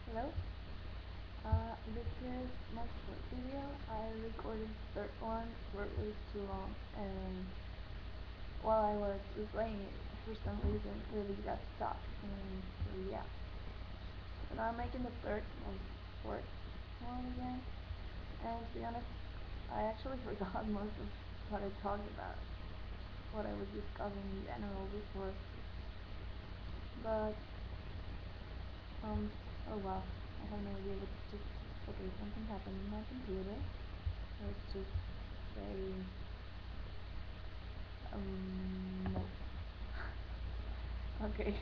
Hello. This is my fourth video. I recorded the third one where it was too long, and while I was replaying it, for some reason, really got stuck. And so yeah. So now I'm making the third or fourth one again. And to be honest, I actually forgot most of what I talked about, what I was discussing in general before. But um, oh well, I have no idea what just. Okay, something happened in my computer. Let's just say, no. Okay.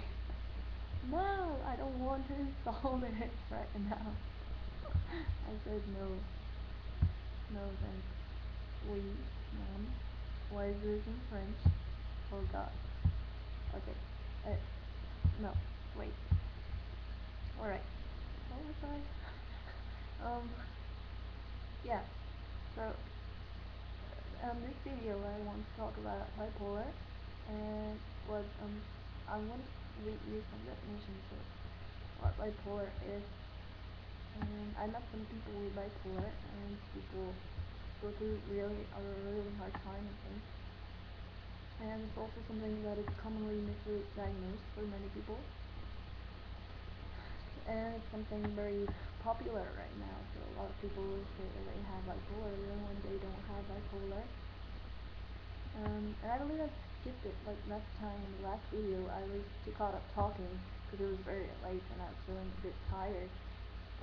No, I don't want to install it right now. I said no. No thanks. Oui, non. Why is this in French? Oh god. Okay. Uh, no. Wait. Alright. What was I? Yeah. So, this video I want to talk about bipolar and what, I want to read you some definitions of what bipolar is. And I met some people with bipolar, and people go through really hard time, I think. And it's also something that is commonly misdiagnosed for many people. And it's something very popular right now. So a lot of people say that they have bipolar even when they don't have bipolar. And I believe I skipped it like last time in the last video. I was too caught up talking because it was very late and I was feeling a bit tired.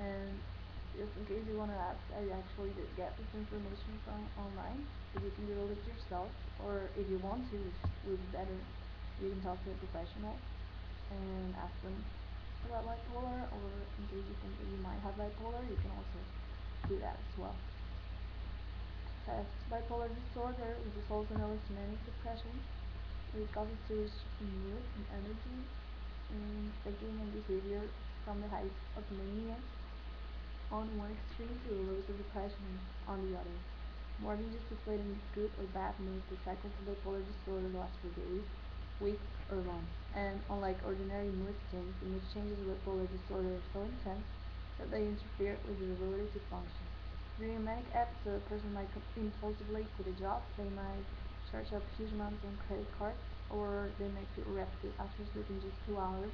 And just in case you want to ask, I actually did get this information from online, so you can Google it yourself, or if you want to, which is better, you can talk to a professional and ask them about bipolar, or in case you think that you might have bipolar, you can also do that as well. Bipolar disorder, which is also known as manic depression, it causes serious shifts in mood and energy, and thinking and behavior from the heights of mania on one extreme to the lows of depression on the other. More than just deflating good or bad moods, the cycles of bipolar disorder last for days, weeks, or months. And unlike ordinary mood swings, the mood changes of bipolar disorder are so intense that they interfere with your ability to function. During a manic episode, a person might impulsively quit a job, they might charge up huge amounts on credit cards, or they may feel rested after sleeping just 2 hours.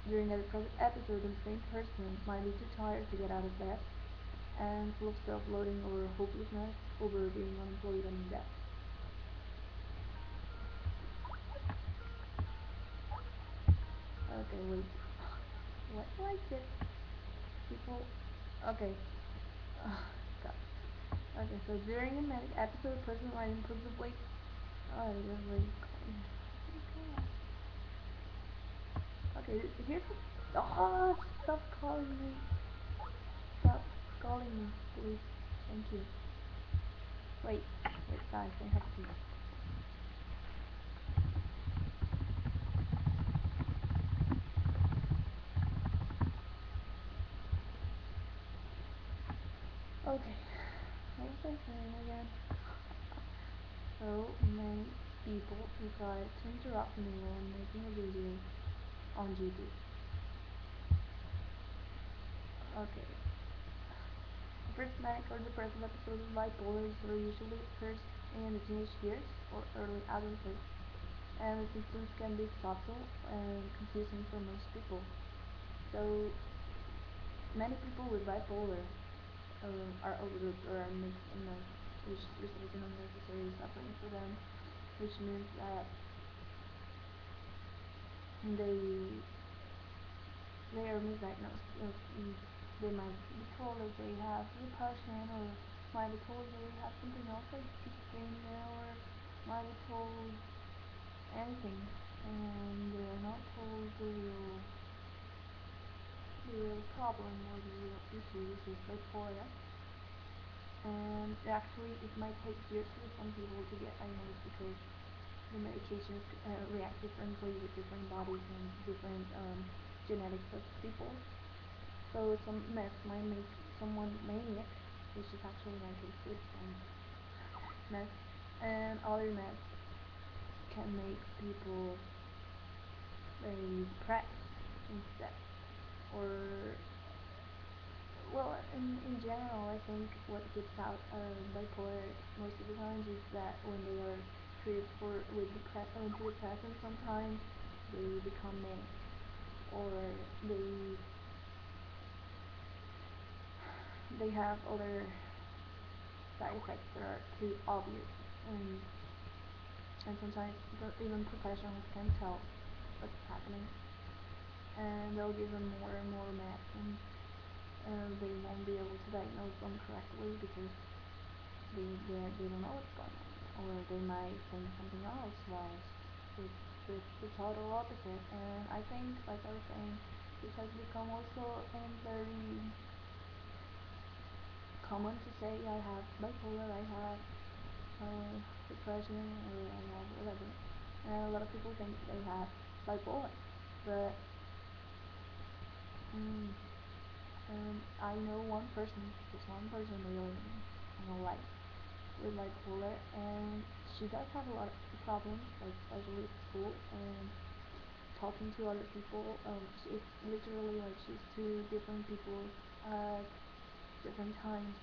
During a depressive episode, the same person might be too tired to get out of bed and full of self-loathing or hopelessness over being unemployed and in debt. Okay, wait. What do I get? People. Okay. God. Okay, so during a manic episode, a person might impulsively. Oh, it is really calling. Okay, here's. Oh, stop calling me. Stop calling me, please. Thank you. Wait, guys, I have to. Okay, what was I saying again? So many people decide to interrupt me while I'm making a video on YouTube. Okay. The first manic or depressive episode of bipolar disorder usually occurs in the teenage years or early adulthood, and the symptoms can be subtle and confusing for most people. So many people with bipolar are overlooked or are misdiagnosed, which results in unnecessary suffering for them, which means that they they are misdiagnosed. They might be told that they have depression, or might be told they have something else like schizophrenia, or might be told anything, and they are not told the real problem or the real issue, which is bipolar. And actually, it might take years for some people to get diagnosed because the medications react differently with different bodies and different genetics of people. So some meds might make someone manic, which is actually my case with some meds, and other meds can make people very depressed instead. or well, in general, I think what gets out bipolar most of the times is that when they are treated for with antidepressants, sometimes they become manic, or they they have other side effects that are too obvious, and and sometimes even professionals can tell what's happening, and they'll give them more and more meds, and they won't be able to diagnose them correctly because they don't know what's going on, or they might think something else while it's the total opposite. And I think, like I was saying, this has become also very common to say I have bipolar, I have uh, depression, or I have whatever. And a lot of people think they have bipolar, but mm, I know one person, just one person really in my life with bipolar, and she does have a lot of problems, like especially at school and talking to other people. It's literally like she's two different people at different times.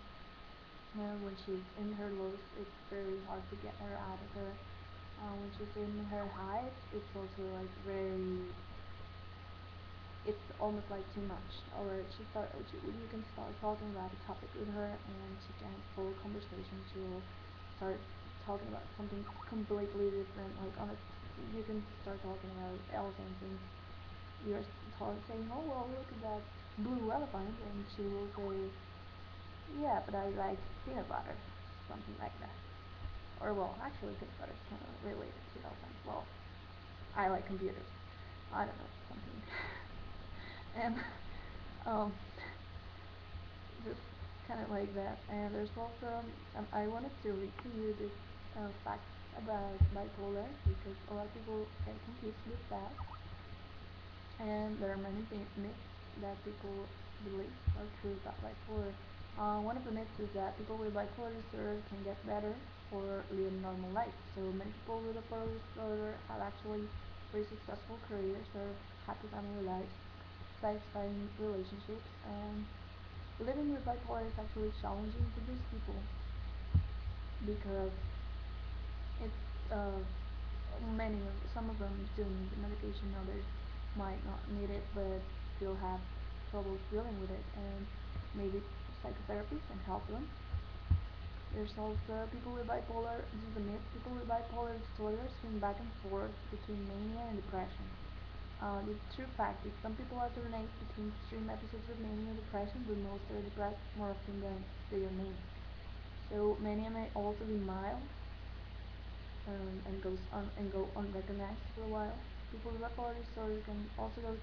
When she's in her lows, it's very hard to get her out of her. When she's in her highs, it's also like it's almost like too much. Or you can start talking about a topic with her, and she can have full conversation. She'll start talking about something completely different. You can start talking about elephants, and you're saying, "Oh well, look at that blue elephant," and she will say, "Yeah, but I like peanut butter," something like that. Or well, actually, peanut butter is kind of related to elephants. Well, I like computers. I don't know something. And um, just kind of like that. And there's also I wanted to read to you this fact about bipolar because a lot of people get confused with that, and there are many myths that people believe are true about bipolar. One of the myths is that people with bipolar disorder can get better or live a normal life. So many people with bipolar disorder have actually very successful careers or happy family lives, satisfying relationships, and living with bipolar is actually challenging to these people because it's some of them still need the medication, others might not need it but still have trouble dealing with it, and maybe psychotherapy can help them. There's also people with bipolar. This is a myth. People with bipolar disorder swing back and forth between mania and depression. The true fact is some people alternate between extreme episodes of mania and depression, but most are depressed more often than they are manic. So mania may also be mild, and go unrecognized for a while. People with bipolar disorder can also go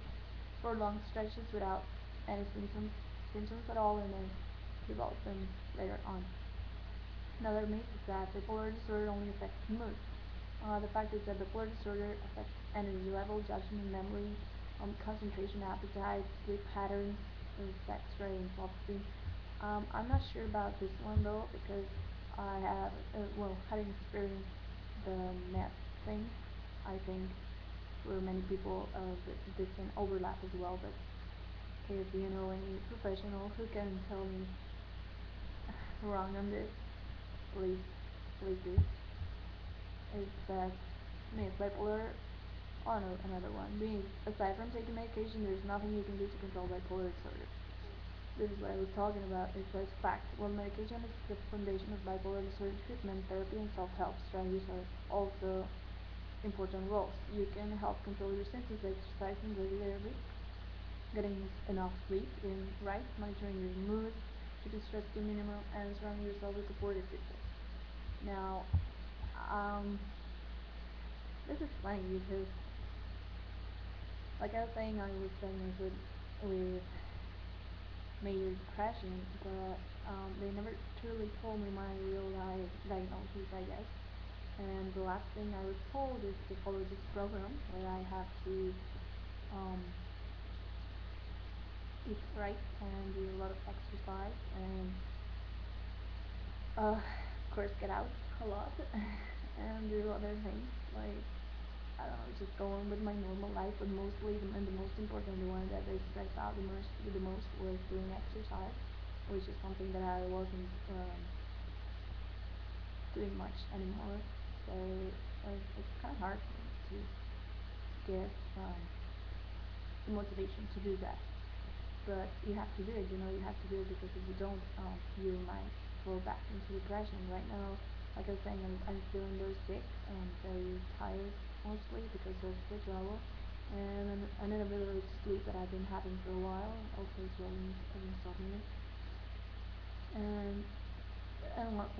for long stretches without any symptoms at all, and then develop them later on. Another myth is that bipolar disorder only affects mood. The fact is that bipolar disorder affects energy level, judgment, memory, concentration, appetite, sleep patterns, sex drive, and self-esteem. I'm not sure about this one though because I have, having experienced the net thing, I think for many people this can overlap as well. But if you know any professional who can tell me wrong on this, please, please do. Is that myth bipolar? Oh no, another one. Being aside from taking medication, there's nothing you can do to control bipolar disorder. This is what I was talking about. It says fact. While medication is the foundation of bipolar disorder treatment, therapy and self-help strategies are also important roles. You can help control your symptoms by exercising regularly, getting enough sleep, eating right, monitoring your mood, keeping stress to a minimum, and surrounding yourself with supportive people. Now, um, this is funny because, like I was saying, I was diagnosed with major depression, but they never truly told me my real life diagnosis, I guess. And the last thing I was told is to follow this program where I have to um, eat right and do a lot of exercise and, of course, get out a lot and do other things like I don't know, just go on with my normal life, but mostly and the most important, the one that I stressed out the most was doing exercise, which is something that I wasn't doing much anymore. So it's kind of hard for me to get the motivation to do that. But you have to do it, you have to do it because if you don't, you might fall back into depression. Right now, like I was saying, I'm feeling very sick and very tired mostly because of the travel and an inability to sleep that I've been having for a while, also as well as insomnia. And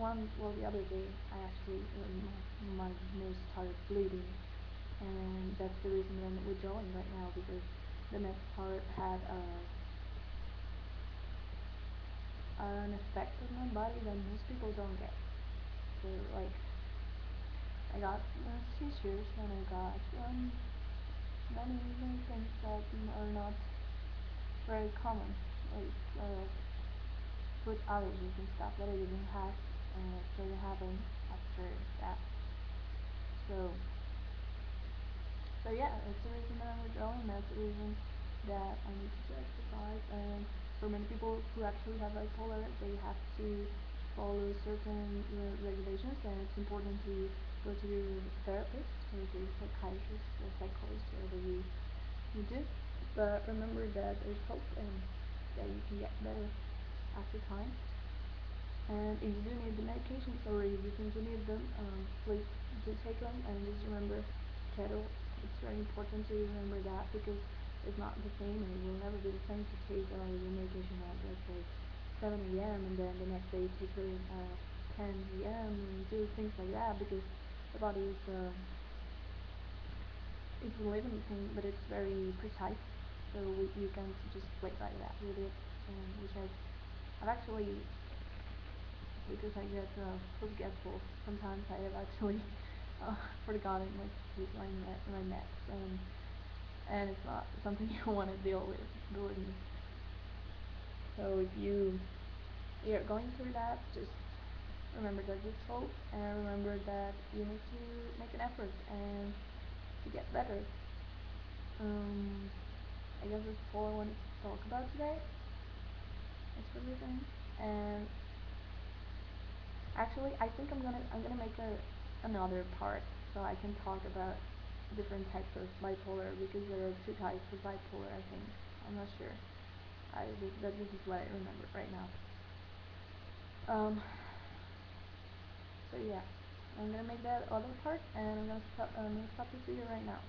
well, the other day I actually my nose started bleeding, and that's the reason that I'm withdrawing right now because the next part had an effect on my body that most people don't get. So like I got seizures and I got many things that are not very common, like food allergies and stuff that I didn't have, started having after that. So yeah, that's the reason that I'm withdrawing. That's the reason that I need to exercise. And for many people who actually have bipolar, they have to follow certain regulations, and it's important to go to your therapist or to your psychiatrist or psychologist, whatever you do. But remember that there's hope and that you can get better after time. And if you do need the medications or if you think you need them, please do take them. And just remember schedule. It's very important to remember that because it's not the same and it will never be the same to take your medication at let's say 7 a.m. and then the next day you take it at 10 a.m. and do things like that because the body is it's a living thing, but it's very precise. So you can just play like that with it, which I've actually because I get forgetful. Sometimes I have actually forgotten my meds, and it's not something you want to deal with, believe me. So if you're going through that, just remember that it's hope, and remember that you need to make an effort and to get better. Um, I guess that's all I wanted to talk about today. Thanks for listening, and actually, I think I'm gonna make another part so I can talk about different types of bipolar because there are two types of bipolar. I think I'm not sure. This is what I remember right now. Um. So yeah, I'm gonna make that other part, and I'm gonna stop this video right now.